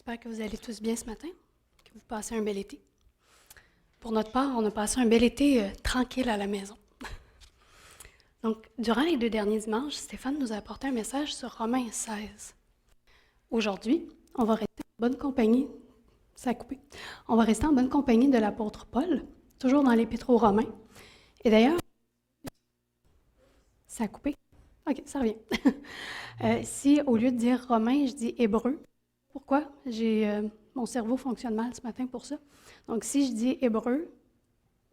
J'espère que vous allez tous bien ce matin, que vous passez un bel été. Pour notre part, on a passé un bel été tranquille à la maison. Donc, durant les 2 derniers dimanches, Stéphane nous a apporté un message sur Romains 16. Aujourd'hui, on va rester en bonne compagnie. Ça a coupé. On va rester en bonne compagnie de l'apôtre Paul, toujours dans l'Épître aux Romains. Et d'ailleurs, ça a coupé. OK, ça revient. Si au lieu de dire Romains, je dis Hébreu, pourquoi? Mon cerveau fonctionne mal ce matin pour ça. Donc, si je dis Hébreu,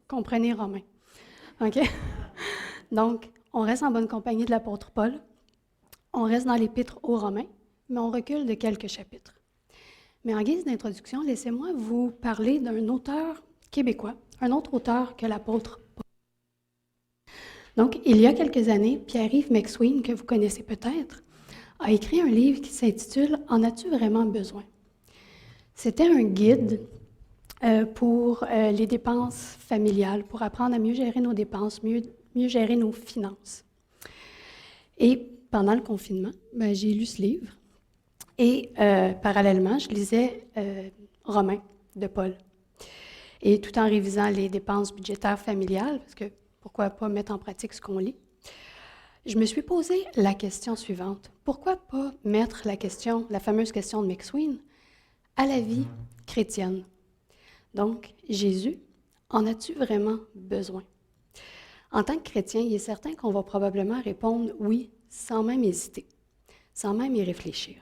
comprenez Romains. OK? Donc, on reste en bonne compagnie de l'apôtre Paul. On reste dans l'Épître aux Romains, mais on recule de quelques chapitres. Mais en guise d'introduction, laissez-moi vous parler d'un auteur québécois, un autre auteur que l'apôtre Paul. Donc, il y a quelques années, Pierre-Yves McSween, que vous connaissez peut-être, a écrit un livre qui s'intitule « En as-tu vraiment besoin ?» C'était un guide pour les dépenses familiales, pour apprendre à mieux gérer nos dépenses, mieux gérer nos finances. Et pendant le confinement, j'ai lu ce livre et parallèlement, je lisais Romains de Paul. Et tout en révisant les dépenses budgétaires familiales, parce que pourquoi pas mettre en pratique ce qu'on lit, je me suis posé la question suivante. Pourquoi pas mettre la fameuse question de McSween, à la vie chrétienne? Donc, Jésus, en as-tu vraiment besoin? En tant que chrétien, il est certain qu'on va probablement répondre oui, sans même hésiter, sans même y réfléchir.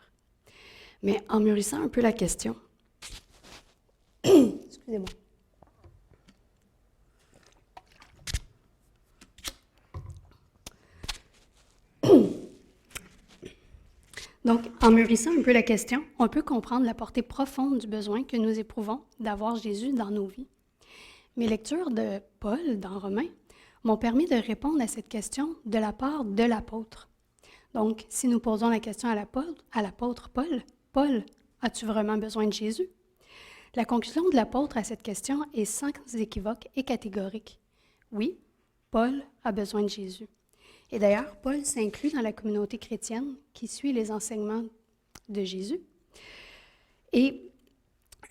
Mais en mûrissant un peu la question, excusez-moi. Donc, en mûrissant un peu la question, on peut comprendre la portée profonde du besoin que nous éprouvons d'avoir Jésus dans nos vies. Mes lectures de Paul dans Romains m'ont permis de répondre à cette question de la part de l'apôtre. Donc, si nous posons la question à l'apôtre Paul, « Paul, as-tu vraiment besoin de Jésus? » La conclusion de l'apôtre à cette question est sans équivoque et catégorique. Oui, Paul a besoin de Jésus. Et d'ailleurs, Paul s'inclut dans la communauté chrétienne qui suit les enseignements de Jésus. Et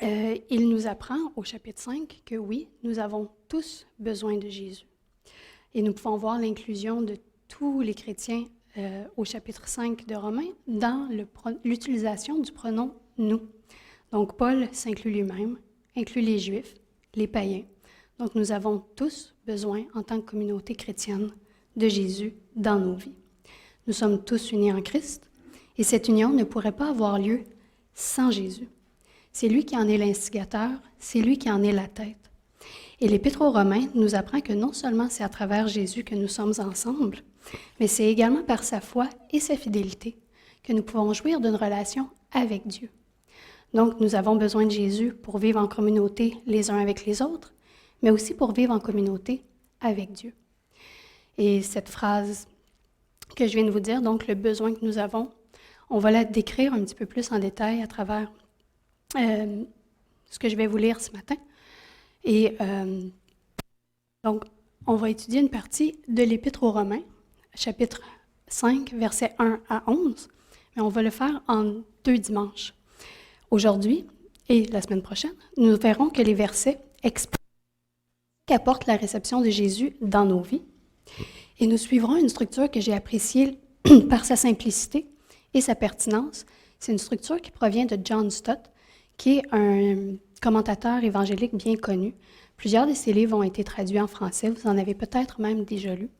il nous apprend au chapitre 5 que oui, nous avons tous besoin de Jésus. Et nous pouvons voir l'inclusion de tous les chrétiens au chapitre 5 de Romains dans l'utilisation du pronom « nous ». Donc, Paul s'inclut lui-même, inclut les Juifs, les païens. Donc, nous avons tous besoin, en tant que communauté chrétienne, de Jésus dans nos vies. Nous sommes tous unis en Christ et cette union ne pourrait pas avoir lieu sans Jésus. C'est lui qui en est l'instigateur, c'est lui qui en est la tête. Et l'Épître aux Romains nous apprend que non seulement c'est à travers Jésus que nous sommes ensemble, mais c'est également par sa foi et sa fidélité que nous pouvons jouir d'une relation avec Dieu. Donc, nous avons besoin de Jésus pour vivre en communauté les uns avec les autres, mais aussi pour vivre en communauté avec Dieu. Et cette phrase que je viens de vous dire, donc le besoin que nous avons, on va la décrire un petit peu plus en détail à travers ce que je vais vous lire ce matin. Et donc, on va étudier une partie de l'Épître aux Romains, chapitre 5, versets 1 à 11, mais on va le faire en 2 dimanches. Aujourd'hui et la semaine prochaine, nous verrons que les versets expliquent qu'apporte la réception de Jésus dans nos vies. Et nous suivrons une structure que j'ai appréciée par sa simplicité et sa pertinence. C'est une structure qui provient de John Stott, qui est un commentateur évangélique bien connu. Plusieurs de ses livres ont été traduits en français, vous en avez peut-être même déjà lu.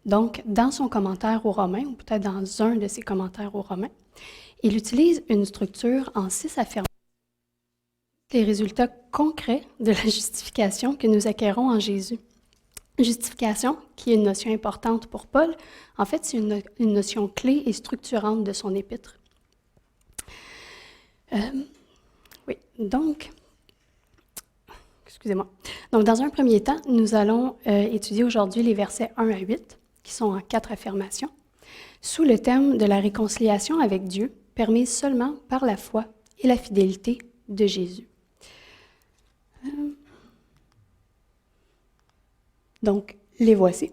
Donc, dans son commentaire aux Romains, ou peut-être dans un de ses commentaires aux Romains, il utilise une structure en 6 affirmations. Les résultats concrets de la justification que nous acquérons en Jésus. Justification, qui est une notion importante pour Paul, en fait, c'est une notion clé et structurante de son épître. Donc, dans un premier temps, nous allons étudier aujourd'hui les versets 1 à 8, qui sont en 4 affirmations, sous le thème de la réconciliation avec Dieu, permise seulement par la foi et la fidélité de Jésus. Donc, les voici.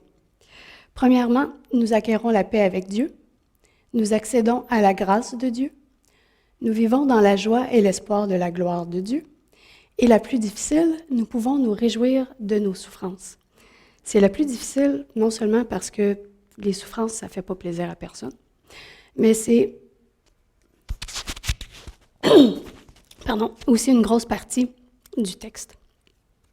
Premièrement, nous acquérons la paix avec Dieu. Nous accédons à la grâce de Dieu. Nous vivons dans la joie et l'espoir de la gloire de Dieu. Et la plus difficile, nous pouvons nous réjouir de nos souffrances. C'est la plus difficile, non seulement parce que les souffrances, ça ne fait pas plaisir à personne, mais c'est aussi une grosse partie du texte.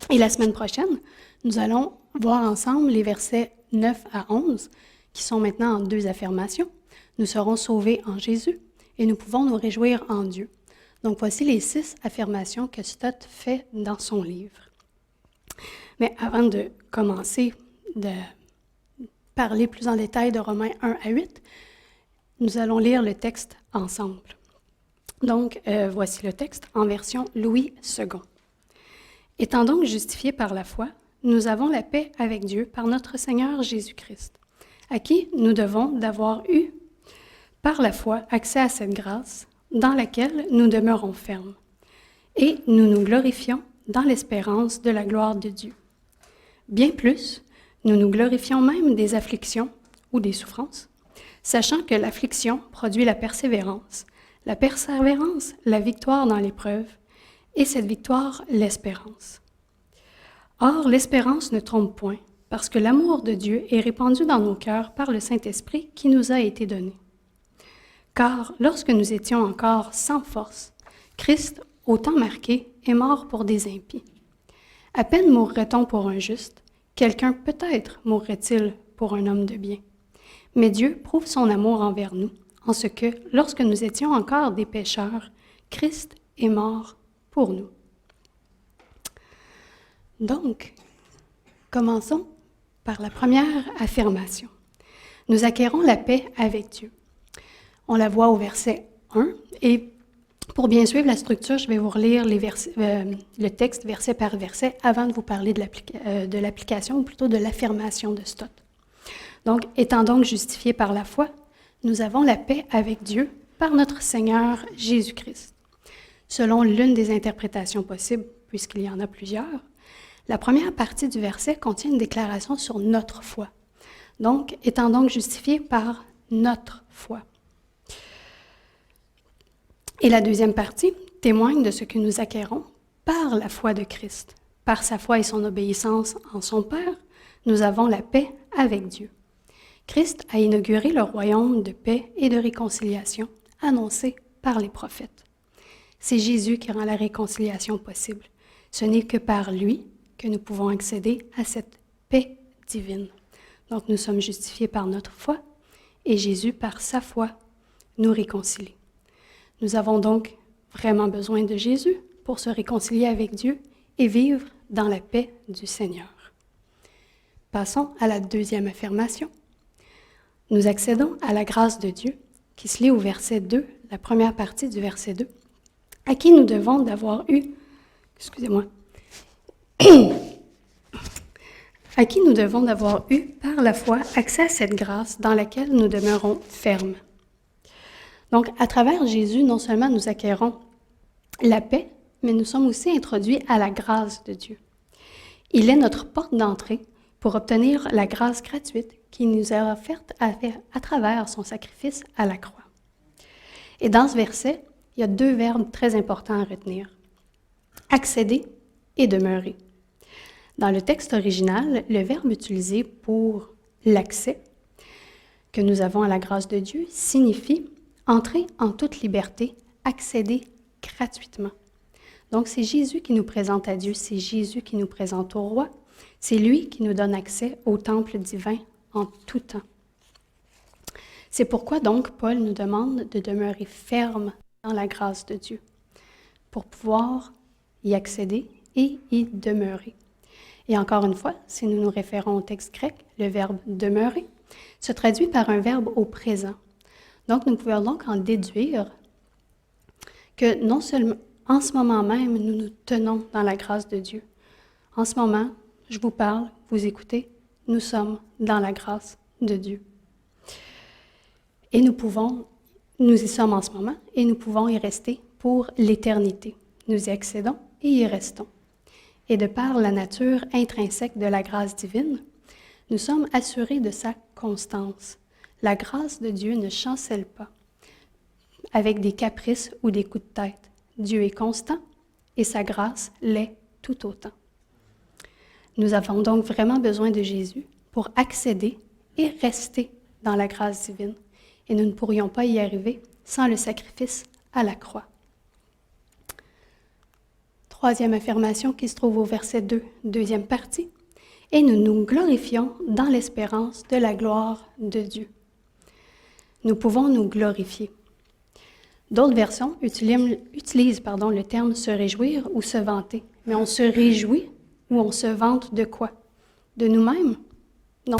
Et la semaine prochaine, nous allons voir ensemble les versets 9 à 11, qui sont maintenant en 2 affirmations. Nous serons sauvés en Jésus et nous pouvons nous réjouir en Dieu. Donc voici les 6 affirmations que Stott fait dans son livre. Mais avant de commencer de parler plus en détail de Romains 1 à 8, nous allons lire le texte ensemble. Donc, voici le texte en version Louis II. « Étant donc justifiés par la foi, nous avons la paix avec Dieu par notre Seigneur Jésus-Christ, à qui nous devons d'avoir eu, par la foi, accès à cette grâce, dans laquelle nous demeurons fermes, et nous nous glorifions dans l'espérance de la gloire de Dieu. Bien plus, nous nous glorifions même des afflictions ou des souffrances, sachant que l'affliction produit la persévérance, la victoire dans l'épreuve, et cette victoire, l'espérance. Or, l'espérance ne trompe point, parce que l'amour de Dieu est répandu dans nos cœurs par le Saint-Esprit qui nous a été donné. Car lorsque nous étions encore sans force, Christ, au temps marqué, est mort pour des impies. À peine mourrait-on pour un juste, quelqu'un peut-être mourrait-il pour un homme de bien. Mais Dieu prouve son amour envers nous, en ce que, lorsque nous étions encore des pécheurs, Christ est mort pour nous. Donc, commençons par la première affirmation. Nous acquérons la paix avec Dieu. On la voit au verset 1, et pour bien suivre la structure, je vais vous relire le texte verset par verset avant de vous parler de l'application, ou plutôt de l'affirmation de Stott. Donc, étant donc justifiés par la foi, nous avons la paix avec Dieu par notre Seigneur Jésus-Christ. Selon l'une des interprétations possibles, puisqu'il y en a plusieurs, la première partie du verset contient une déclaration sur notre foi. Donc, étant donc justifiés par notre foi. Et la deuxième partie témoigne de ce que nous acquérons par la foi de Christ. Par sa foi et son obéissance en son Père, nous avons la paix avec Dieu. Christ a inauguré le royaume de paix et de réconciliation annoncé par les prophètes. C'est Jésus qui rend la réconciliation possible. Ce n'est que par lui que nous pouvons accéder à cette paix divine. Donc nous sommes justifiés par notre foi et Jésus, par sa foi, nous réconcilie. Nous avons donc vraiment besoin de Jésus pour se réconcilier avec Dieu et vivre dans la paix du Seigneur. Passons à la deuxième affirmation. Nous accédons à la grâce de Dieu, qui se lit au verset 2, la première partie du verset 2, à qui nous devons d'avoir eu, à qui nous devons d'avoir eu par la foi accès à cette grâce dans laquelle nous demeurons fermes. Donc, à travers Jésus, non seulement nous acquérons la paix, mais nous sommes aussi introduits à la grâce de Dieu. Il est notre porte d'entrée pour obtenir la grâce gratuite qui nous est offerte à travers son sacrifice à la croix. Et dans ce verset, il y a 2 verbes très importants à retenir. Accéder et demeurer. Dans le texte original, le verbe utilisé pour l'accès que nous avons à la grâce de Dieu signifie entrer en toute liberté, accéder gratuitement. Donc, c'est Jésus qui nous présente à Dieu, c'est Jésus qui nous présente au roi, c'est lui qui nous donne accès au temple divin en tout temps. C'est pourquoi donc Paul nous demande de demeurer ferme dans la grâce de Dieu, pour pouvoir y accéder et y demeurer. Et encore une fois, si nous nous référons au texte grec, le verbe « demeurer » se traduit par un verbe au présent. Donc, nous pouvons donc en déduire que non seulement en ce moment même, nous nous tenons dans la grâce de Dieu. En ce moment, je vous parle, vous écoutez, nous sommes dans la grâce de Dieu. Et nous y sommes en ce moment, et nous pouvons y rester pour l'éternité. Nous y accédons et y restons. Et de par la nature intrinsèque de la grâce divine, nous sommes assurés de sa constance. La grâce de Dieu ne chancelle pas. avec des caprices ou des coups de tête. Dieu est constant et sa grâce l'est tout autant. Nous avons donc vraiment besoin de Jésus pour accéder et rester dans la grâce divine. Et nous ne pourrions pas y arriver sans le sacrifice à la croix. Troisième affirmation qui se trouve au verset 2, deuxième partie. Et nous nous glorifions dans l'espérance de la gloire de Dieu. Nous pouvons nous glorifier. D'autres versions utilisent le terme se réjouir ou se vanter. Mais on se réjouit ou on se vante de quoi? De nous-mêmes? Non.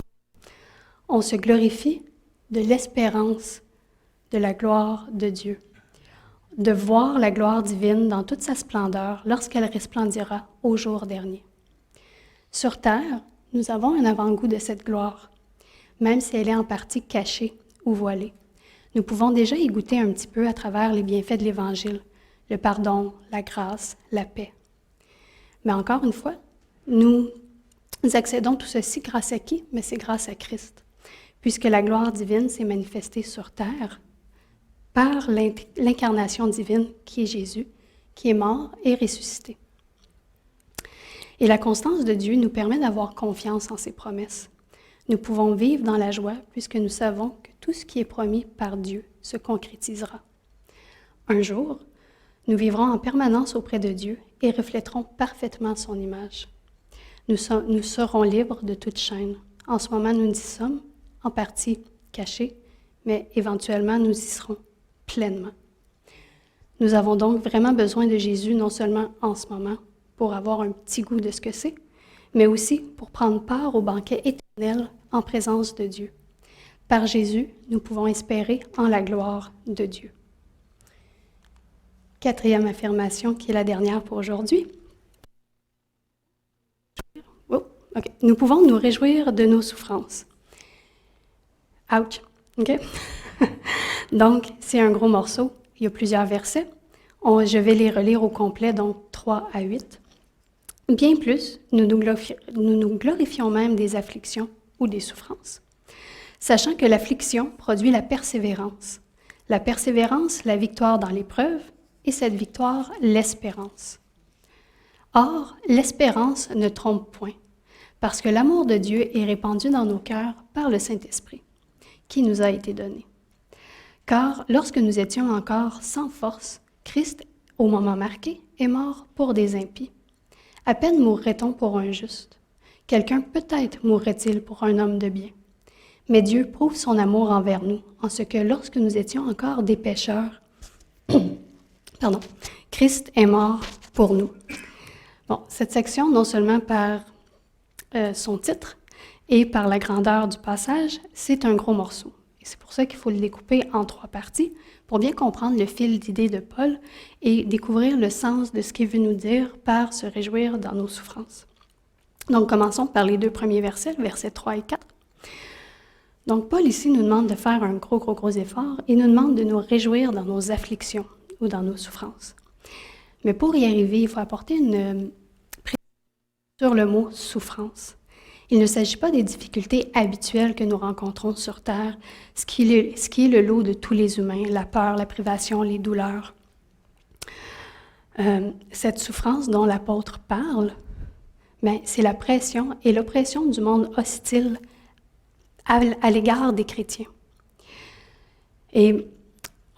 On se glorifie de l'espérance de la gloire de Dieu. De voir la gloire divine dans toute sa splendeur lorsqu'elle resplendira au jour dernier. Sur terre, nous avons un avant-goût de cette gloire, même si elle est en partie cachée ou voilée. Nous pouvons déjà y goûter un petit peu à travers les bienfaits de l'Évangile, le pardon, la grâce, la paix. Mais encore une fois, nous accédons tout ceci grâce à qui? Mais c'est grâce à Christ, puisque la gloire divine s'est manifestée sur terre par l'incarnation divine qui est Jésus, qui est mort et ressuscité. Et la constance de Dieu nous permet d'avoir confiance en ses promesses. Nous pouvons vivre dans la joie puisque nous savons que tout ce qui est promis par Dieu se concrétisera. Un jour, nous vivrons en permanence auprès de Dieu et reflèterons parfaitement son image. Nous serons libres de toute chaîne. En ce moment, nous y sommes, en partie cachés, mais éventuellement, nous y serons pleinement. Nous avons donc vraiment besoin de Jésus, non seulement en ce moment, pour avoir un petit goût de ce que c'est, mais aussi pour prendre part au banquet éternel en présence de Dieu. Par Jésus, nous pouvons espérer en la gloire de Dieu. Quatrième affirmation, qui est la dernière pour aujourd'hui. Oh, OK. Nous pouvons nous réjouir de nos souffrances. Ouch! OK? Donc, c'est un gros morceau. Il y a plusieurs versets. Je vais les relire au complet, donc 3 à 8. Bien plus, nous nous glorifions même des afflictions ou des souffrances, sachant que l'affliction produit la persévérance, la victoire dans l'épreuve, et cette victoire, l'espérance. Or, l'espérance ne trompe point, parce que l'amour de Dieu est répandu dans nos cœurs par le Saint-Esprit, qui nous a été donné. Car lorsque nous étions encore sans force, Christ, au moment marqué, est mort pour des impies. À peine mourrait-on pour un juste. Quelqu'un peut-être mourrait-il pour un homme de bien. Mais Dieu prouve son amour envers nous, en ce que lorsque nous étions encore des pécheurs, Christ est mort pour nous. Bon, cette section, non seulement par son titre et par la grandeur du passage, c'est un gros morceau. Et c'est pour ça qu'il faut le découper en 3 parties, pour bien comprendre le fil d'idées de Paul et découvrir le sens de ce qu'il veut nous dire par se réjouir dans nos souffrances. Donc, commençons par les 2 premiers versets, versets 3 et 4. Donc, Paul ici nous demande de faire un gros effort et nous demande de nous réjouir dans nos afflictions ou dans nos souffrances. Mais pour y arriver, il faut apporter une précision sur le mot « souffrance ». Il ne s'agit pas des difficultés habituelles que nous rencontrons sur Terre, ce qui est le lot de tous les humains, la peur, la privation, les douleurs. Cette souffrance dont l'apôtre parle, c'est la pression et l'oppression du monde hostile à l'égard des chrétiens. Et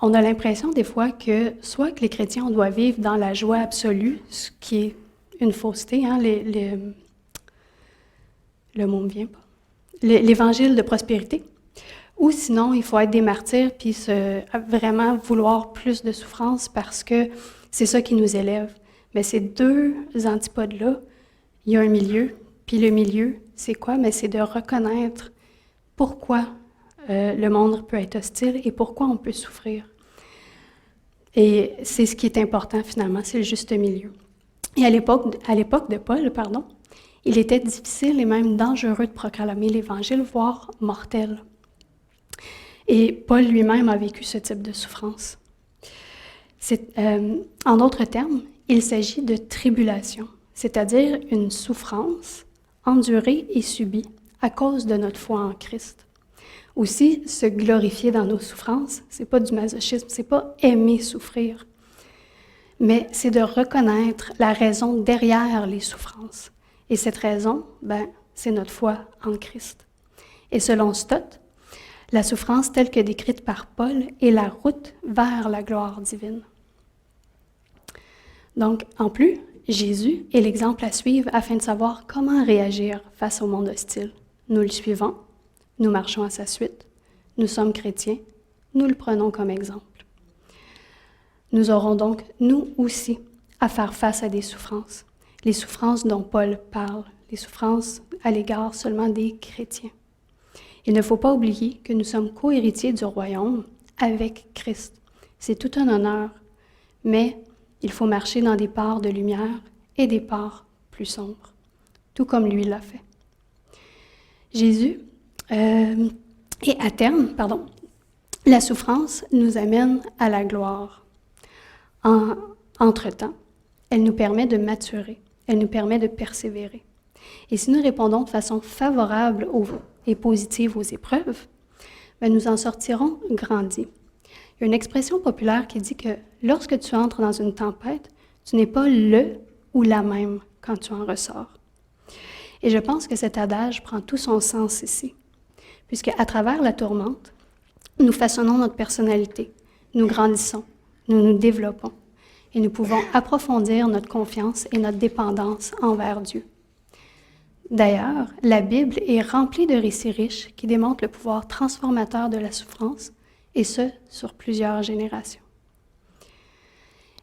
on a l'impression des fois que soit que les chrétiens doivent vivre dans la joie absolue, ce qui est une fausseté, hein, le mot ne me vient pas, l'évangile de prospérité, ou sinon il faut être des martyrs puis vraiment vouloir plus de souffrance parce que c'est ça qui nous élève. Mais ces 2 antipodes-là, il y a un milieu, puis le milieu, c'est quoi? Mais c'est de reconnaître pourquoi le monde peut être hostile et pourquoi on peut souffrir. Et c'est ce qui est important finalement, c'est le juste milieu. Et à l'époque de Paul, il était difficile et même dangereux de proclamer l'Évangile, voire mortel. Et Paul lui-même a vécu ce type de souffrance. En d'autres termes, il s'agit de tribulation, c'est-à-dire une souffrance endurée et subie à cause de notre foi en Christ, Aussi, se glorifier dans nos souffrances, c'est pas du masochisme, c'est pas aimer souffrir, mais c'est de reconnaître la raison derrière les souffrances. Et cette raison, c'est notre foi en Christ. Et selon Stott, la souffrance telle que décrite par Paul est la route vers la gloire divine. Donc, en plus, Jésus est l'exemple à suivre afin de savoir comment réagir face au monde hostile. Nous le suivons, nous marchons à sa suite, nous sommes chrétiens, nous le prenons comme exemple. Nous aurons donc, nous aussi, à faire face à des souffrances, les souffrances dont Paul parle, les souffrances à l'égard seulement des chrétiens. Il ne faut pas oublier que nous sommes co-héritiers du royaume avec Christ. C'est tout un honneur, mais il faut marcher dans des parts de lumière et des parts plus sombres, tout comme lui l'a fait. Jésus, et à terme, la souffrance nous amène à la gloire. Entre-temps, elle nous permet de maturer, elle nous permet de persévérer. Et si nous répondons de façon favorable et positive aux épreuves, nous en sortirons grandis. Il y a une expression populaire qui dit que lorsque tu entres dans une tempête, tu n'es pas le ou la même quand tu en ressors. Et je pense que cet adage prend tout son sens ici, puisque à travers la tourmente, nous façonnons notre personnalité, nous grandissons, nous nous développons, et nous pouvons approfondir notre confiance et notre dépendance envers Dieu. D'ailleurs, la Bible est remplie de récits riches qui démontrent le pouvoir transformateur de la souffrance, et ce, sur plusieurs générations.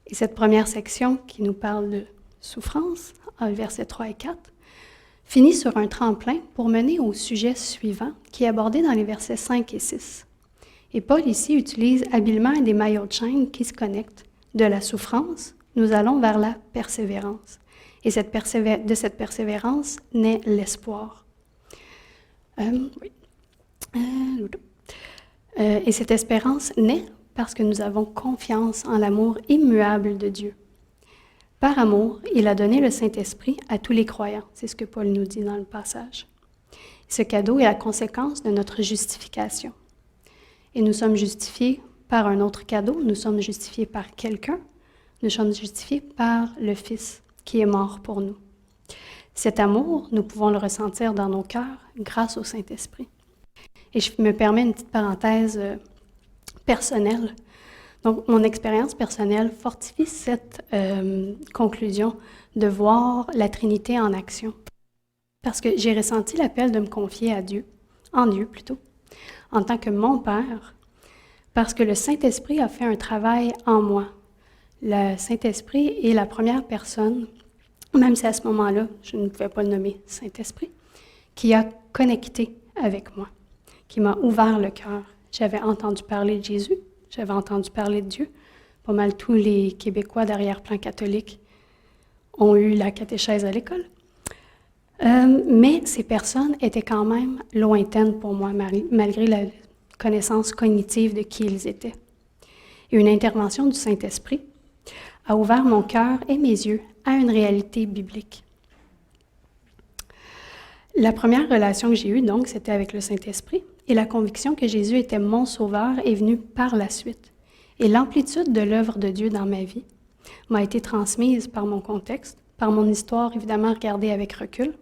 Et cette première section qui nous parle de souffrance, versets 3 et 4, finit sur un tremplin pour mener au sujet suivant, qui est abordé dans les versets 5 et 6. Et Paul ici utilise habilement des maillots de chaîne qui se connectent. De la souffrance, nous allons vers la persévérance. Et de cette persévérance naît l'espoir. Et cette espérance naît parce que nous avons confiance en l'amour immuable de Dieu. Par amour, il a donné le Saint-Esprit à tous les croyants. C'est ce que Paul nous dit dans le passage. Ce cadeau est la conséquence de notre justification. Et nous sommes justifiés par un autre cadeau. Nous sommes justifiés par quelqu'un. Nous sommes justifiés par le Fils qui est mort pour nous. Cet amour, nous pouvons le ressentir dans nos cœurs grâce au Saint-Esprit. Et je me permets une petite parenthèse personnelle. Donc, mon expérience personnelle fortifie cette conclusion de voir la Trinité en action. Parce que j'ai ressenti l'appel de me confier à Dieu, en Dieu plutôt, en tant que mon Père, parce que le Saint-Esprit a fait un travail en moi. Le Saint-Esprit est la première personne, même si à ce moment-là, je ne pouvais pas le nommer Saint-Esprit, qui a connecté avec moi, qui m'a ouvert le cœur. J'avais entendu parler de Jésus, j'avais entendu parler de Dieu. Pas mal tous les Québécois d'arrière-plan catholique ont eu la catéchèse à l'école. Mais ces personnes étaient quand même lointaines pour moi, malgré la connaissance cognitive de qui ils étaient. Et une intervention du Saint-Esprit a ouvert mon cœur et mes yeux à une réalité biblique. La première relation que j'ai eue, donc, c'était avec le Saint-Esprit, et la conviction que Jésus était mon sauveur est venue par la suite. Et l'amplitude de l'œuvre de Dieu dans ma vie m'a été transmise par mon contexte, par mon histoire, évidemment, regardée avec recul,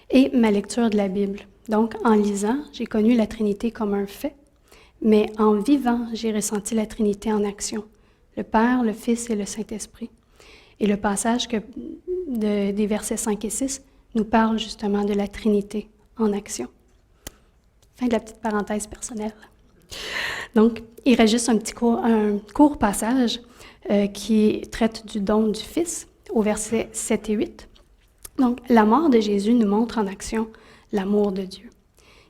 et ma lecture de la Bible. Donc, en lisant, j'ai connu la Trinité comme un fait, mais en vivant, j'ai ressenti la Trinité en action, le Père, le Fils et le Saint-Esprit. Et le passage des versets 5 et 6 nous parle justement de la Trinité en action. Fin de la petite parenthèse personnelle. Donc, il reste juste un court passage qui traite du don du Fils, au verset 7 et 8. Donc, la mort de Jésus nous montre en action l'amour de Dieu.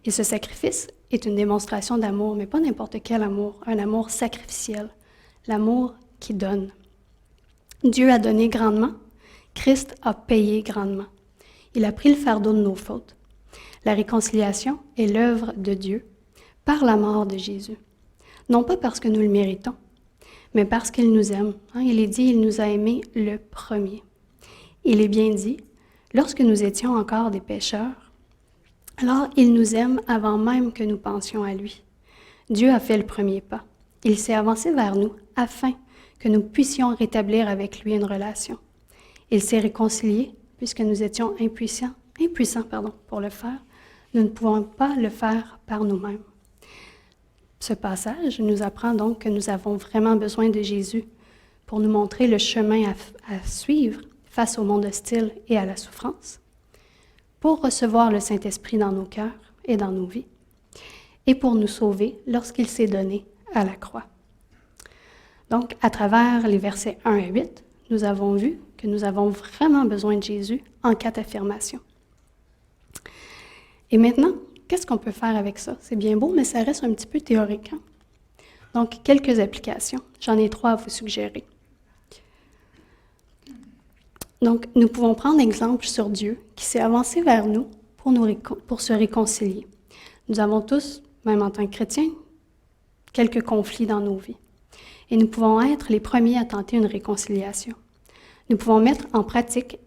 Et ce sacrifice est une démonstration d'amour, mais pas n'importe quel amour, un amour sacrificiel, l'amour qui donne. Dieu a donné grandement, Christ a payé grandement. Il a pris le fardeau de nos fautes. La réconciliation est l'œuvre de Dieu par la mort de Jésus. Non pas parce que nous le méritons, mais parce qu'il nous aime. Il est dit, il nous a aimés le premier. Il est bien dit, lorsque nous étions encore des pécheurs, Alors, il nous aime avant même que nous pensions à lui. Dieu a fait le premier pas. Il s'est avancé vers nous afin que nous puissions rétablir avec lui une relation. Il s'est réconcilié puisque nous étions impuissants pour le faire. Nous ne pouvons pas le faire par nous-mêmes. Ce passage nous apprend donc que nous avons vraiment besoin de Jésus pour nous montrer le chemin à suivre face au monde hostile et à la souffrance, pour recevoir le Saint-Esprit dans nos cœurs et dans nos vies, et pour nous sauver lorsqu'il s'est donné à la croix. Donc, à travers les versets 1 à 8, nous avons vu que nous avons vraiment besoin de Jésus en 4 affirmations. Et maintenant, qu'est-ce qu'on peut faire avec ça? C'est bien beau, mais ça reste un petit peu théorique. Hein? Donc, quelques applications. J'en ai 3 à vous suggérer. Donc, nous pouvons prendre exemple sur Dieu qui s'est avancé vers nous pour se réconcilier. Nous avons tous, même en tant que chrétiens, quelques conflits dans nos vies. Et nous pouvons être les premiers à tenter une réconciliation. Nous pouvons mettre en pratique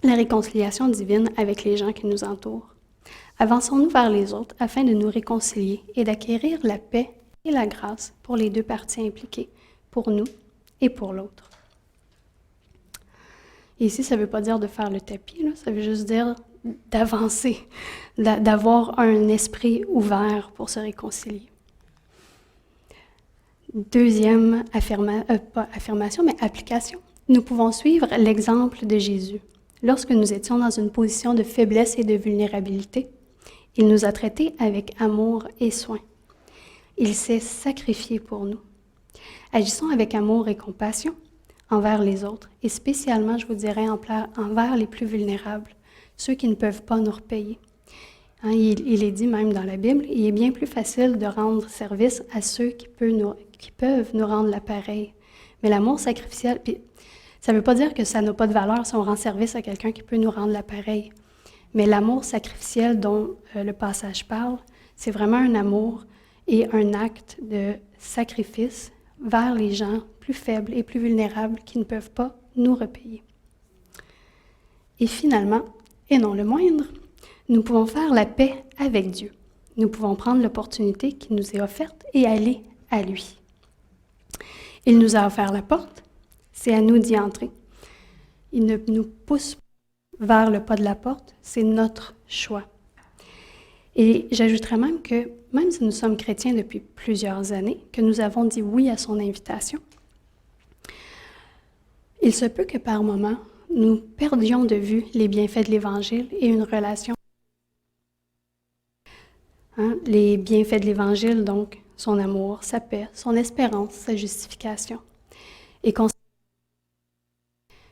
la réconciliation divine avec les gens qui nous entourent. Avançons-nous vers les autres afin de nous réconcilier et d'acquérir la paix et la grâce pour les 2 parties impliquées, pour nous et pour l'autre. Et ici, ça ne veut pas dire de faire le tapis, là, ça veut juste dire d'avancer, d'avoir un esprit ouvert pour se réconcilier. Deuxième pas affirmation, mais application. Nous pouvons suivre l'exemple de Jésus. Lorsque nous étions dans une position de faiblesse et de vulnérabilité, il nous a traités avec amour et soin. Il s'est sacrifié pour nous. Agissons avec amour et compassion envers les autres, et spécialement, je vous dirais, envers les plus vulnérables, ceux qui ne peuvent pas nous repayer. Hein, il est dit même dans la Bible, il est bien plus facile de rendre service à ceux qui peuvent nous rendre l'appareil. Mais l'amour sacrificiel, ça ne veut pas dire que ça n'a pas de valeur si on rend service à quelqu'un qui peut nous rendre l'appareil. Mais l'amour sacrificiel dont le passage parle, c'est vraiment un amour et un acte de sacrifice vers les gens plus faibles et plus vulnérables qui ne peuvent pas nous repayer. Et finalement, et non le moindre, nous pouvons faire la paix avec Dieu. Nous pouvons prendre l'opportunité qui nous est offerte et aller à lui. Il nous a offert la porte, c'est à nous d'y entrer. Il ne nous pousse vers le pas de la porte, c'est notre choix. Et j'ajouterais même que, même si nous sommes chrétiens depuis plusieurs années, que nous avons dit oui à son invitation, il se peut que par moments, nous perdions de vue les bienfaits de l'Évangile et une relation. Hein? Les bienfaits de l'Évangile, donc, son amour, sa paix, son espérance, sa justification. Et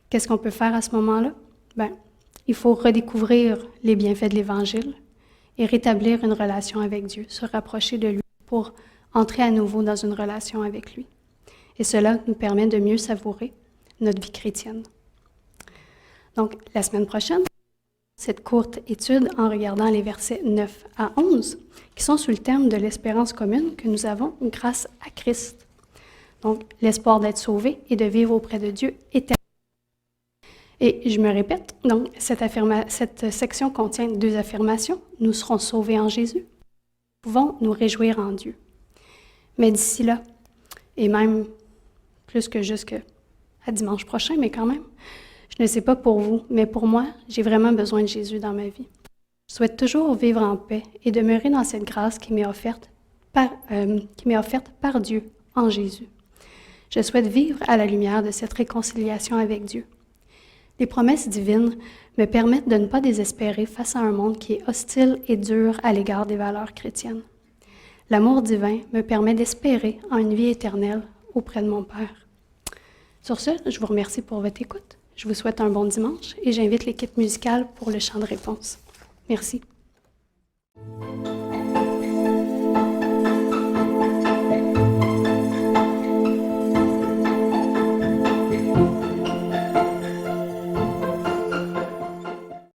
qu'est-ce qu'on peut faire à ce moment-là? Bien, il faut redécouvrir les bienfaits de l'Évangile et rétablir une relation avec Dieu, se rapprocher de lui pour entrer à nouveau dans une relation avec lui. Et cela nous permet de mieux savourer notre vie chrétienne. Donc, la semaine prochaine, cette courte étude en regardant les versets 9 à 11, qui sont sous le thème de l'espérance commune que nous avons grâce à Christ. Donc, l'espoir d'être sauvé et de vivre auprès de Dieu éternellement. Et je me répète, donc, cette section contient 2 affirmations. Nous serons sauvés en Jésus. Nous pouvons nous réjouir en Dieu. Mais d'ici là, et même plus que jusqu'à dimanche prochain, mais quand même, je ne sais pas pour vous, mais pour moi, j'ai vraiment besoin de Jésus dans ma vie. Je souhaite toujours vivre en paix et demeurer dans cette grâce qui m'est offerte par Dieu en Jésus. Je souhaite vivre à la lumière de cette réconciliation avec Dieu. Les promesses divines me permettent de ne pas désespérer face à un monde qui est hostile et dur à l'égard des valeurs chrétiennes. L'amour divin me permet d'espérer en une vie éternelle auprès de mon Père. Sur ce, je vous remercie pour votre écoute. Je vous souhaite un bon dimanche et j'invite l'équipe musicale pour le chant de réponse. Merci.